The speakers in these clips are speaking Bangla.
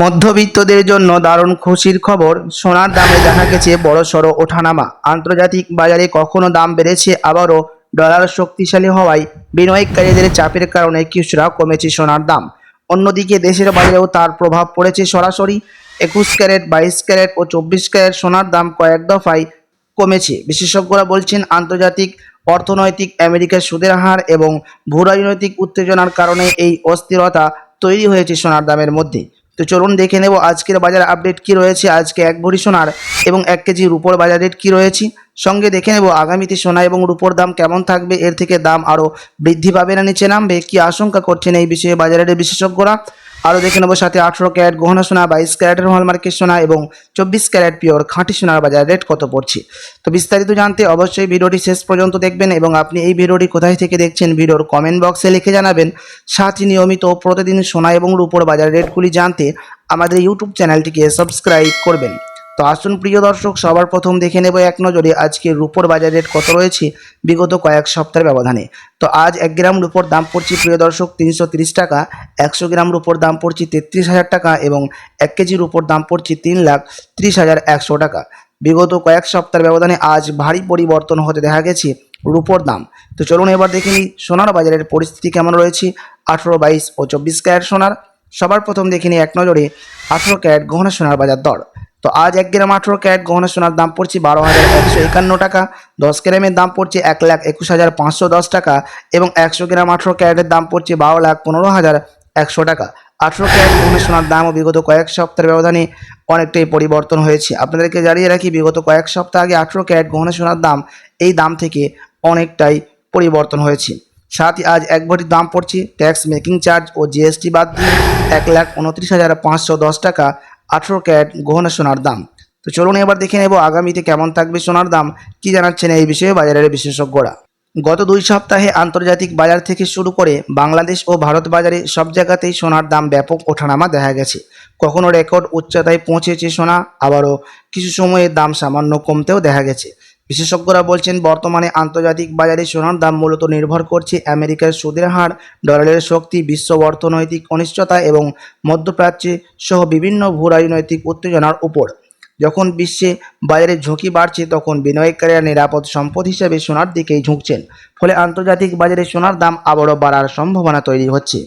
মধ্যবিত্তদের জন্য দারুণ খুশির খবর, সোনার দামে দেখা গেছে বড়সড় ওঠানামা। আন্তর্জাতিক বাজারে কখনো দাম বেড়েছে, আবারও ডলার শক্তিশালী হওয়ায় বিনিয়োগকারীদের চাপের কারণে কিছুটা কমেছে সোনার দাম। অন্যদিকে দেশের বাজারেও তার প্রভাব পড়েছে সরাসরি। 21 ক্যারেট, 22 ক্যারেট ও 24 ক্যারেট সোনার দাম কয়েক দফায় কমেছে। বিশেষজ্ঞরা বলছেন, আন্তর্জাতিক অর্থনৈতিক, আমেরিকার সুদের হার এবং ভূরাজনৈতিক উত্তেজনার কারণে এই অস্থিরতা তৈরি হয়েছে সোনার দামের মধ্যে। তো চলুন দেখে নেব আজকের বাজার আপডেট কি রয়েছে, আজকে এক ভরি সোনার এবং 1 কেজি রূপোর বাজার রেট কি রয়েছে। সঙ্গে দেখে নেব আগামীতে সোনা এবং রূপোর দাম কেমন থাকবে, এর থেকে দাম আরও বৃদ্ধি পাবে না নিচে নামবে, কি আশঙ্কা করছেন এই বিষয়ে বাজারের বিশেষজ্ঞরা। আরও দেখে নেব সাথে 18 ক্যারেট গহনা সোনা, 22 ক্যারেটের হলমার্কের সোনা এবং 24 ক্যারেট পিওর খাঁটি সোনার বাজার রেট কত পড়ছে। তো বিস্তারিত জানতে অবশ্যই ভিডিওটি শেষ পর্যন্ত দেখবেন এবং আপনি এই ভিডিওটি কোথায় থেকে দেখছেন ভিডিওর কমেন্ট বক্সে লিখে জানাবেন। সাথে নিয়মিত প্রতিদিন সোনা এবং রূপোর বাজার রেটগুলি জানতে আমাদের ইউটিউব চ্যানেলটিকে সাবস্ক্রাইব করবেন। তো আসুন প্রিয় দর্শক, সবার প্রথম দেখে নেব এক নজরে আজকের রূপোর বাজার রেট কত রয়েছে বিগত কয়েক সপ্তাহের ব্যবধানে। তো আজ 1 গ্রাম রূপোর দাম পড়ছে প্রিয় দর্শক 330 টাকা, 100 গ্রাম রূপোর দাম পড়ছে 33,000 টাকা এবং 1 কেজি রূপোর দাম পড়ছে 3,30,100 টাকা। বিগত কয়েক সপ্তাহের ব্যবধানে আজ ভারী পরিবর্তন হতে দেখা গেছে রূপোর দাম। তো চলুন এবার দেখে নিই সোনার বাজারের পরিস্থিতি কেমন রয়েছে 18, 22 ও 24 ক্যারেট সোনার। সবার প্রথম দেখে নিই এক নজরে 18 ক্যারেট গহনা সোনার বাজার দর। তো আজ 1 গ্রাম 18 ক্যারেট গহনা সোনার দাম পড়ছে 12,151 টাকা, 10 গ্রামের দাম পড়ছে 1,21,510 টাকা এবং 100 গ্রাম 18 ক্যারেটের দাম পড়ছে 12,15,100 টাকা। 18 ক্যারেট গহনা সোনার দামও বিগত কয়েক সপ্তাহের ব্যবধানে অনেকটাই পরিবর্তন হয়েছে। আপনাদেরকে জানিয়ে রাখি, বিগত কয়েক সপ্তাহ আগে 18 ক্যারেট গহনা সোনার দাম এই দাম থেকে অনেকটাই পরিবর্তন হয়েছে। সাথে আজ 1 ভরির দাম পড়ছে ট্যাক্স, মেকিং চার্জ ও জিএসটি বাদ দিয়ে 1,29,510 টাকা 18 ক্যারেট গহনা সোনার দাম। তো চলুন এবার দেখে নেব আগামীতে কেমন থাকবে সোনার দাম, কি জানাচ্ছেন এই বিষয়ে বাজারের বিশেষজ্ঞরা। গত 2 সপ্তাহে আন্তর্জাতিক বাজার থেকে শুরু করে বাংলাদেশ ও ভারত বাজারে সব জায়গাতেই সোনার দাম ব্যাপক ওঠানামা দেখা গেছে। কখনো রেকর্ড উচ্চতায় পৌঁছেছে সোনা, আবারও কিছু সময়ে দাম সামান্য কমতেও দেখা গেছে। বিশেষজ্ঞরা বলছেন, বর্তমানে আন্তর্জাতিক বাজারে সোনার দাম মূলত নির্ভর করছে আমেরিকার সুদের হার, ডলারের শক্তি, বিশ্ব অর্থনৈতিক অনিশ্চয়তা এবং মধ্যপ্রাচ্যে সহ বিভিন্ন ভূরাজনৈতিক উত্তেজনার উপর। যখন বিশ্বে বাজারে ঝুঁকি বাড়ছে, তখন বিনিয়োগকারীরা নিরাপদ সম্পদ হিসেবে সোনার দিকেই ঝুঁকছেন। ফলে আন্তর্জাতিক বাজারে সোনার দাম আবারও বাড়ার সম্ভাবনা তৈরি হচ্ছে।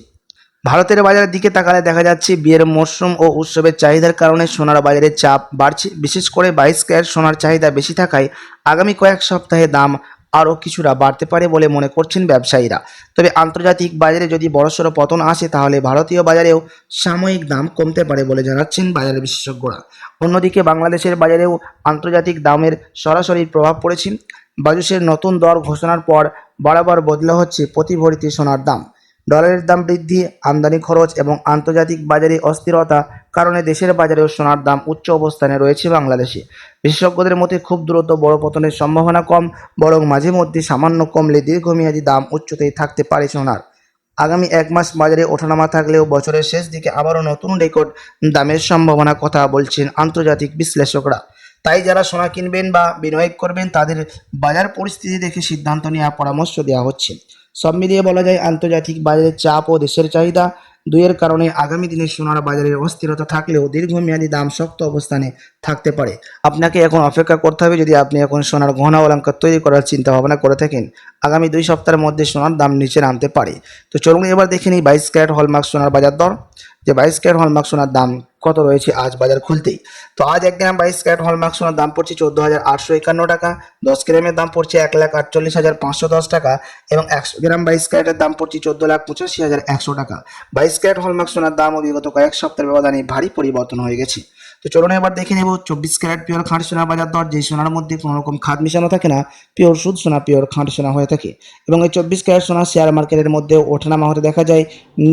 ভারতের বাজারের দিকে তাকালে দেখা যাচ্ছে বিয়ের মরশুম ও উৎসবের চাহিদার কারণে সোনার বাজারে চাপ বাড়ছে। বিশেষ করে 22 ক্যারেট সোনার চাহিদা বেশি থাকায় আগামী কয়েক সপ্তাহে দাম আরও কিছুটা বাড়তে পারে বলে মনে করছেন ব্যবসায়ীরা। তবে আন্তর্জাতিক বাজারে যদি বড়সড় পতন আসে, তাহলে ভারতীয় বাজারেও সাময়িক দাম কমতে পারে বলে জানাচ্ছেন বাজারের বিশেষজ্ঞরা। অন্যদিকে বাংলাদেশের বাজারেও আন্তর্জাতিক দামের সরাসরি প্রভাব পড়েছে। বাজুসের নতুন দর ঘোষণার পর বরাবর বদলে হচ্ছে প্রতি ভরিতে সোনার দাম। ডলারের দাম বৃদ্ধি, আমদানি খরচ এবং আন্তর্জাতিক বাজারে অস্থিরতা কারণে দেশের বাজারেও সোনার দাম উচ্চ অবস্থানে রয়েছে বাংলাদেশে। বিশেষজ্ঞদের মতে খুব দ্রুত বড় পতনের সম্ভাবনা কম, বরং মাঝে মধ্যে সামান্য কমলে দীর্ঘমেয়াদী দাম উচ্চতেই থাকতে পারে সোনার। আগামী 1 মাস বাজারে ওঠানামা থাকলেও বছরের শেষ দিকে আবারও নতুন রেকর্ড দামের সম্ভাবনার কথা বলছেন আন্তর্জাতিক বিশ্লেষকরা। তাই যারা সোনা কিনবেন বা বিনিয়োগ করবেন, তাদের বাজার পরিস্থিতি দেখে সিদ্ধান্ত নেওয়ার পরামর্শ দেওয়া হচ্ছে। সব মিলিয়ে বলা যায়, আন্তর্জাতিক বাজারের চাপ ও দেশের চাহিদা দুইয়ের কারণে আগামী দিনে সোনার বাজারের অস্থিরতা থাকলেও দীর্ঘমেয়াদী দাম শক্ত অবস্থানে থাকতে পারে। আপনাকে এখন অপেক্ষা করতে হবে। যদি আপনি এখন সোনার গহনা অলংকার তৈরি করার চিন্তা ভাবনা করে থাকেন, আগামী 2 সপ্তাহের মধ্যে সোনার দাম নিচে নামতে পারে। তো চলুন এবার দেখে নিই 22 ক্যারেট হলমার্ক সোনার বাজার দর, যে 22 ক্যারেট হলমার্ক সোনার দাম কত রয়েছে আজ বাজার খুলতেই। তো আজ 1 গ্রাম 22 ক্যারেট হলমার্ক সোনার দাম পড়ছে 14,851 টাকা, 10 গ্রামের দাম পড়ছে 1,48,510 টাকা এবং 100 গ্রাম 22 ক্যারেটের দাম পড়ছে 14,85,100 টাকা। 22 ক্যারেট হলমার্ক সোনার দামও বিগত কয়েক সপ্তাহের ব্যবধানে ভারী পরিবর্তন হয়ে গেছে। তো চলুন এবার দেখে নেব 24 ক্যারেট পিওর খাঁটি সোনার বাজার দর, যে সোনার মধ্যে কোনো রকম খাদ মিশানো থাকে না, পিওর শুদ্ধ সোনা, পিওর খাঁটি সোনা হয়ে থাকে। এবং এই 24 ক্যারেট সোনা শেয়ার মার্কেটের মধ্যে ওঠানামা হতে দেখা যায়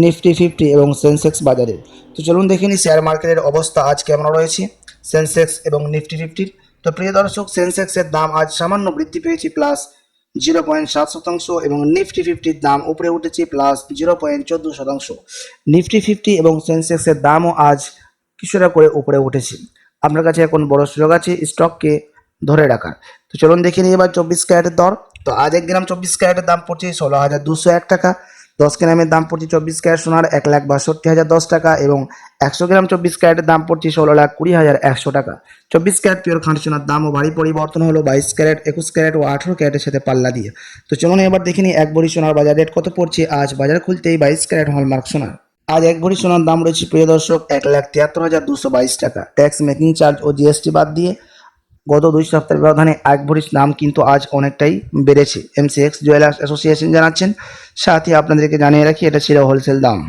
নিফটি 50 এবং সেন্সেক্স বাজারে। তো চলুন দেখে নিই শেয়ার মার্কেটের অবস্থা আজ কেমন রয়েছে সেন্সেক্স এবং নিফটি 50। তো প্রিয় দর্শক, সেন্সেক্সের দাম আজ সামান্য বৃদ্ধি পেয়েছে +0.7% এবং নিফটি 50-র দাম উপরে উঠেছে +0.14%। নিফটি 50 এবং সেন্সেক্সের দামও আজ কিছুটা করে উপরে উঠেছে। আপনার কাছে এখন বড় সুযোগ আছে স্টককে ধরে রাখার। তো চলুন দেখে নিই এবার 24 ক্যারেটের দর। তো আজ 1 গ্রাম 24 ক্যারেটের দাম পড়ছে 16,201 টাকা, 10 গ্রামের দাম পড়ছে 24 ক্যারেট সোনার 1,62,010 টাকা এবং 100 গ্রাম 24 ক্যারেটের দাম পড়ছে 16,20,100 টাকা। 24 ক্যারেট পিওর খাঁটি সোনার দাম ও ভারী পরিবর্তন হলো 22 ক্যারেট, 21 ক্যারেট ও 18 ক্যারেটের সাথে পাল্লা দিয়ে। তো চলুন এবার দেখে নিই 1 ভরি সোনার বাজার রেট কত পড়ছে আজ বাজার খুলতেই 22 ক্যারেট হলমার্ক সোনার। আজ 1 ভরি সোনার দাম রয়েছে প্রিয় দর্শক 1,73,222 টাকা। ট্যাক্স মেকিং চার্জ ও জিএসটি বাদ দিয়ে গত 2 সপ্তাহের ব্যবধানে 1 ভরির দাম কিন্তু আজ অনেকটাই বেড়েছে। এমসিএক্স জুয়েলার্স অ্যাসোসিয়েশন জানাচ্ছেন। সাথে আপনাদেরকে জানিয়ে রাখি এটা ছিল হোলসেল দাম।